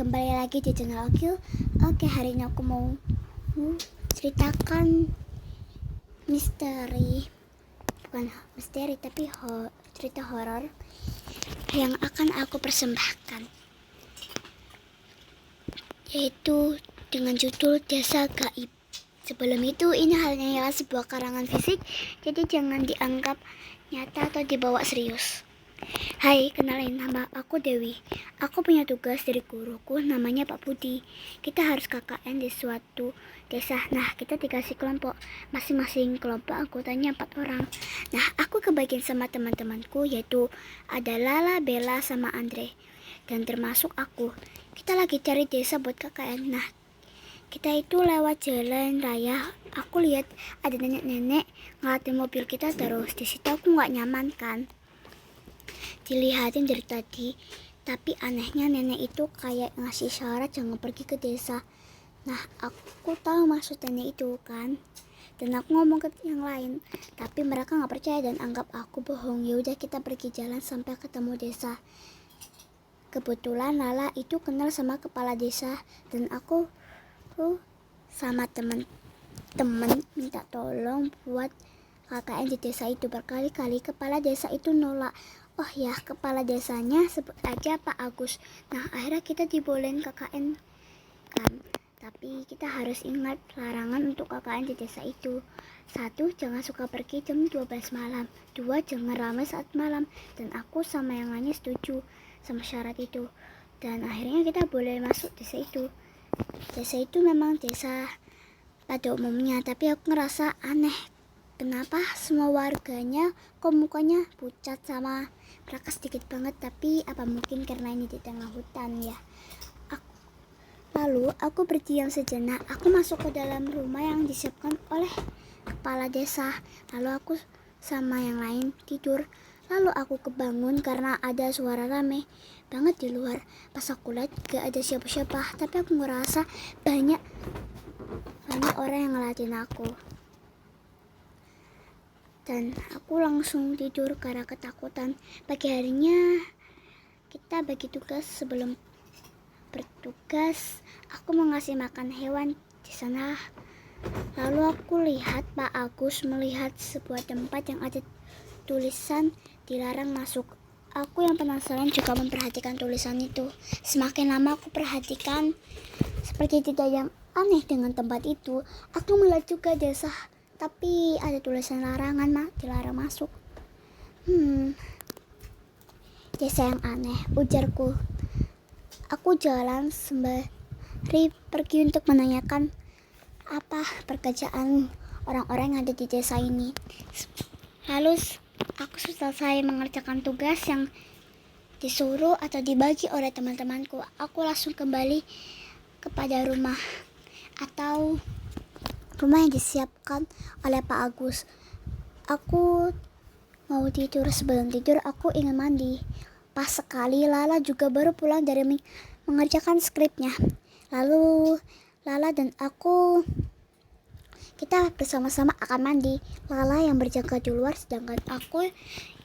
kembali lagi di channel aku. Oke, hari ini aku mau ceritakan misteri, bukan misteri tapi cerita horor yang akan aku persembahkan, yaitu dengan judul Desa Gaib. Sebelum itu, ini hanya sebuah karangan fisik, jadi jangan dianggap nyata atau dibawa serius. Hai, kenalin, nama aku Dewi. Aku punya tugas dari guruku, namanya Pak Budi. Kita harus KKN di suatu desa. Nah, kita dikasih kelompok. Masing-masing kelompok anggotanya 4 orang. Nah, aku kebagian sama teman-temanku, yaitu ada Lala, Bella, sama Andre. Dan termasuk aku. Kita lagi cari desa buat KKN. Nah, kita itu lewat jalan raya. Aku lihat ada nenek-nenek ngeliatin mobil kita terus. Di situ aku nggak nyaman kan, dilihatin dari tadi. Tapi anehnya nenek itu kayak ngasih syarat jangan pergi ke desa. Nah, aku tahu maksud nenek itu kan, dan aku ngomong ke yang lain, tapi mereka nggak percaya dan anggap aku bohong. Ya udah, kita pergi jalan sampai ketemu desa. Kebetulan Lala itu kenal sama kepala desa, dan aku sama temen-temen minta tolong buat KKN di desa itu. Berkali-kali kepala desa itu nolak. Oh ya, kepala desanya sebut aja Pak Agus. Nah, akhirnya kita dibolehin KKN kan. Tapi kita harus ingat larangan untuk KKN di desa itu. 1, jangan suka pergi jam 12 malam. 2, jangan ramai saat malam. Dan aku sama yang lainnya setuju sama syarat itu. Dan akhirnya kita boleh masuk desa itu. Desa itu memang desa pada umumnya, tapi aku ngerasa aneh. Kenapa semua warganya kok mukanya pucat sama mereka sedikit banget? Tapi apa mungkin karena ini di tengah hutan ya? Lalu aku berdiam sejenak. Aku masuk ke dalam rumah yang disiapkan oleh kepala desa. Lalu aku sama yang lain tidur. Lalu aku kebangun karena ada suara rame banget di luar. Pas aku lihat gak ada siapa-siapa, tapi aku ngerasa banyak orang yang ngeliatin aku. Dan aku langsung tidur karena ketakutan. Pagi harinya kita bagi tugas. Sebelum bertugas, aku mau ngasih makan hewan di sana. Lalu aku lihat Pak Agus melihat sebuah tempat yang ada tulisan dilarang masuk. Aku yang penasaran juga memperhatikan tulisan itu. Semakin lama aku perhatikan, seperti tidak yang aneh dengan tempat itu. Aku melihat juga desa, tapi ada tulisan larangan dilarang masuk. Desa yang aneh, ujarku. Aku jalan sembari pergi untuk menanyakan apa pekerjaan orang-orang yang ada di desa ini. Lalu aku selesai mengerjakan tugas yang disuruh atau dibagi oleh teman-temanku. Aku langsung kembali kepada rumah atau rumah yang disiapkan oleh Pak Agus. Aku mau tidur. Sebelum tidur aku ingin mandi. Pas sekali Lala juga baru pulang dari mengerjakan skripnya. Lalu Lala dan aku, kita bersama-sama akan mandi. Lala yang berjaga di luar, sedangkan aku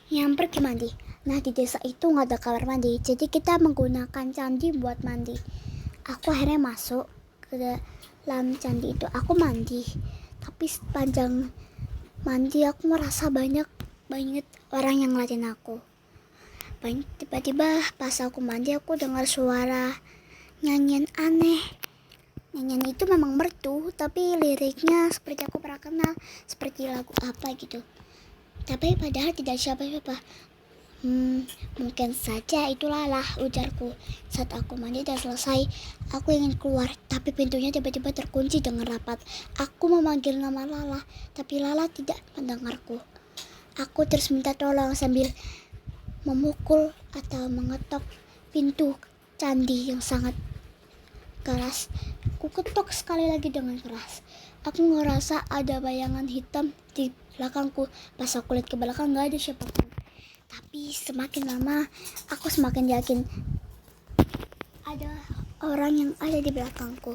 yang pergi mandi. Nah, di desa itu nggak ada kamar mandi, jadi kita menggunakan candi buat mandi. Aku akhirnya masuk ke dalam candi itu. Aku mandi, tapi sepanjang mandi aku merasa banyak orang yang ngeliatin aku. Tiba-tiba pas aku mandi, aku dengar suara nyanyian aneh. Nyanyian itu memang merdu, tapi liriknya seperti aku pernah kenal, seperti lagu apa gitu. Tapi padahal tidak siapa-siapa. Mungkin saja itu Lala, ujarku. Saat aku mandi dan selesai, aku ingin keluar, tapi pintunya tiba-tiba terkunci dengan rapat. Aku memanggil nama Lala, tapi Lala tidak mendengarku. Aku terus minta tolong sambil memukul atau mengetok pintu candi yang sangat keras. Aku ketok sekali lagi dengan keras. Aku ngerasa ada bayangan hitam di belakangku. Pas aku lihat ke belakang gak ada siapapun. Tapi semakin lama aku semakin yakin ada orang yang ada di belakangku.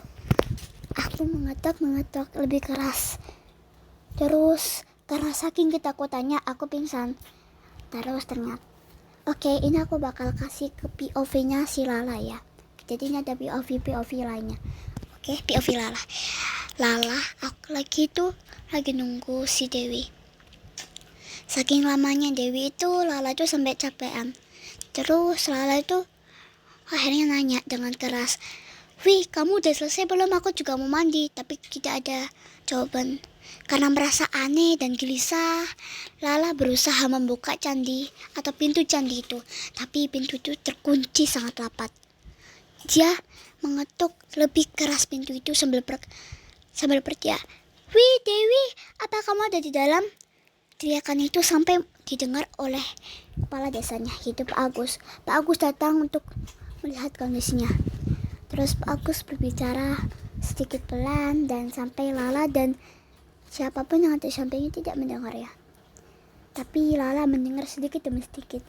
Aku mengetok lebih keras. Terus karena saking ketakutannya aku pingsan. Terus ternyata, oke, ini aku bakal kasih ke POV-nya si Lala ya. jadi ini ada POV lainnya. Oke, POV Lala, aku lagi nunggu si Dewi. Saking lamanya Dewi itu, Lala itu sampai capean. Terus Lala itu akhirnya nanya dengan keras, "Wih, kamu udah selesai belum? Aku juga mau mandi." Tapi tidak ada jawaban. Karena merasa aneh dan gelisah, Lala berusaha membuka candi atau pintu candi itu. Tapi pintu itu terkunci sangat rapat. Dia mengetuk lebih keras pintu itu sambil berteriak, "Wih Dewi, apa kamu ada di dalam?" Teriakan itu sampai didengar oleh kepala desanya, yaitu Pak Agus. Pak Agus datang untuk melihat kondisinya. Terus Pak Agus berbicara sedikit pelan dan sampai Lala dan siapapun yang ada di sampingnya tidak mendengar ya. Tapi Lala mendengar sedikit demi sedikit.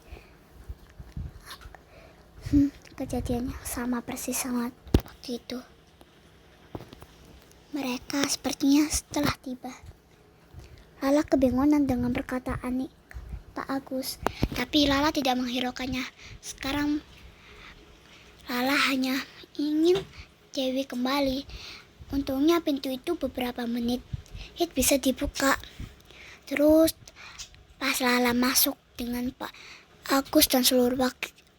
Kejadiannya sama persis sama waktu itu. Mereka sepertinya setelah tiba. Lala kebingungan dengan perkataan Pak Agus, tapi Lala tidak menghiraukannya. Sekarang Lala hanya ingin Dewi kembali. Untungnya pintu itu beberapa menit bisa dibuka. Terus pas Lala masuk dengan Pak Agus dan seluruh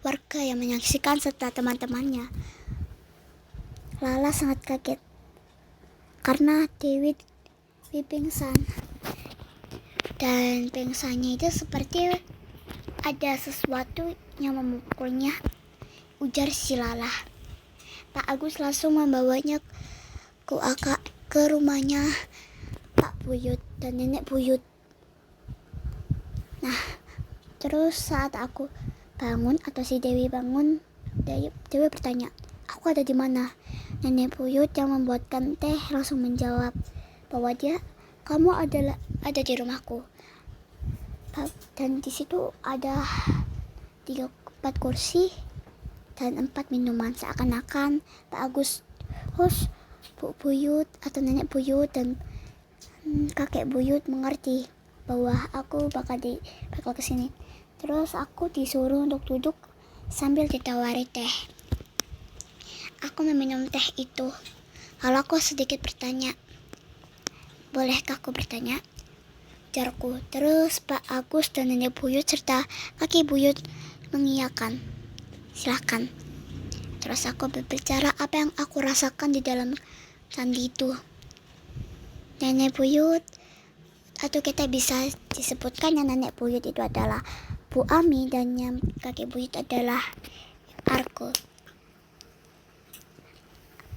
warga yang menyaksikan serta teman-temannya, Lala sangat kaget karena Dewi pingsan. Dan pingsannya itu seperti ada sesuatu yang memukulnya, ujar si Lala. Pak Agus langsung membawanya ke rumahnya Pak Buyut dan Nenek Buyut. Nah, terus saat aku bangun atau si Dewi bangun, Dewi bertanya, "Aku ada di mana?" Nenek Buyut yang membuatkan teh langsung menjawab bahwa kamu ada di rumahku. Dan di situ ada 4 kursi dan 4 minuman. Seakan-akan Pak Agus, Bu Buyut atau Nenek Buyut dan Kakek Buyut mengerti bahwa aku bakal kesini. Terus aku disuruh untuk duduk sambil ditawari teh. Aku meminum teh itu. Lalu aku sedikit bertanya, "Bolehkah aku bertanya?" ujarku. Terus Pak Agus dan Nenek Buyut serta Kakek Buyut mengiyakan. "Silakan." Terus aku berbicara apa yang aku rasakan di dalam candi itu. Nenek Buyut, atau kita bisa disebutkan yang Nenek Buyut itu adalah Bu Ami dan yang Kakek Buyut adalah Argo.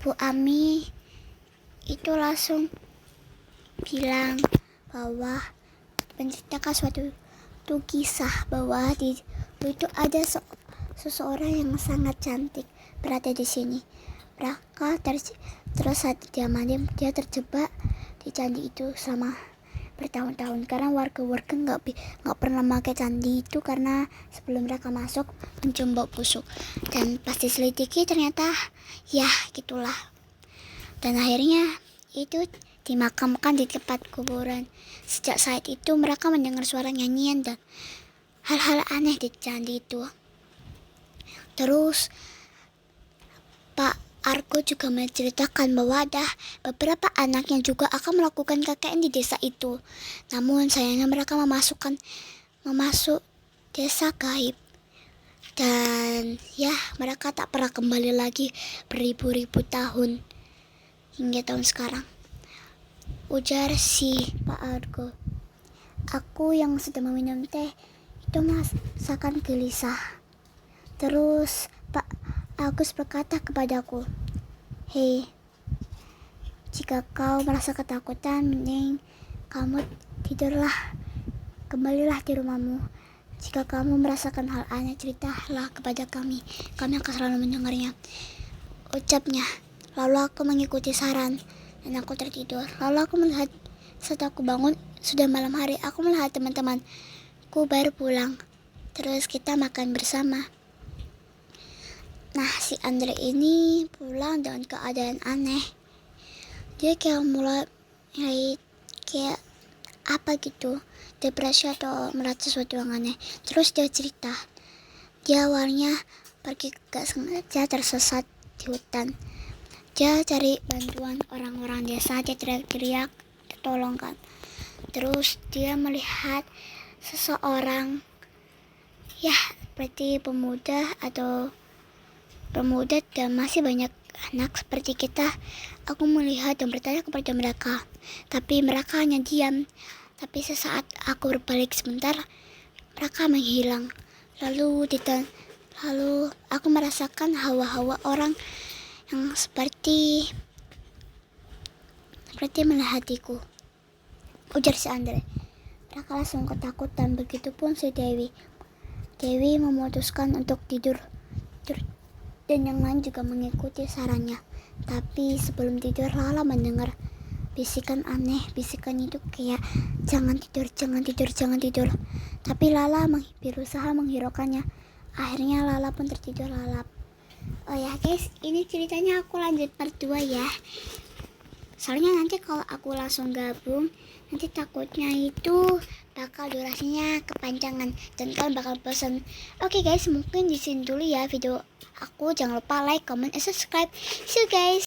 Bu Ami itu langsung bilang bahwa menceritakan suatu kisah bahwa itu ada seseorang yang sangat cantik berada di sini. Terus saat dia mandi, dia terjebak di candi itu selama bertahun-tahun karena warga nggak pernah pakai candi itu karena sebelum mereka masuk mencium bau busuk. Dan pas diselidiki ternyata ya gitulah. Dan akhirnya itu dimakamkan di tempat kuburan. Sejak saat itu mereka mendengar suara nyanyian dan hal-hal aneh di candi itu. Terus Pak Argo juga menceritakan bahwa ada beberapa anak yang juga akan melakukan KKN di desa itu. Namun sayangnya mereka masuk desa gaib. Dan ya, mereka tak pernah kembali lagi beribu-ribu tahun hingga tahun sekarang. Ujar si Pak Argo. Aku yang sedang meminum teh itu merasakan gelisah. Terus Pak Agus berkata kepadaku, "Hei, jika kau merasa ketakutan, mending kamu tidurlah, kembalilah di rumahmu. Jika kamu merasakan hal aneh, ceritalah kepada kami akan selalu mendengarnya," ucapnya. Lalu aku mengikuti saran dan aku tertidur. Lalu aku melihat saat aku bangun sudah malam hari. Aku melihat teman-temanku baru pulang. Terus kita makan bersama. Nah, si Andre ini pulang dengan keadaan aneh. Dia kayak mulai kayak apa gitu, depresi atau merasa sesuatu yang aneh. Terus dia cerita, dia awalnya pergi gak sengaja tersesat di hutan. Dia cari bantuan orang-orang desa, dia teriak-teriak, tolongkan. Terus dia melihat seseorang, ya seperti pemuda dan masih banyak anak seperti kita. Aku melihat dan bertanya kepada mereka, tapi mereka hanya diam. Tapi sesaat aku berbalik sebentar, mereka menghilang. Lalu aku merasakan hawa-hawa orang yang seperti melihatiku. Ujar si Andre. Mereka langsung ketakutan, begitupun si Dewi. Dewi memutuskan untuk tidur dan yang lain juga mengikuti sarannya. Tapi sebelum tidur, Lala mendengar bisikan aneh. Bisikan itu kayak jangan tidur. Tapi Lala berusaha menghiraukannya. Akhirnya Lala pun tertidur lalap. Oh ya guys, ini ceritanya aku lanjut part 2 ya. Soalnya nanti kalau aku langsung gabung, nanti takutnya itu bakal durasinya kepanjangan dan kalian bakal bosan. Oke guys, mungkin di sini dulu ya video aku. Jangan lupa like, comment, and subscribe. See you guys.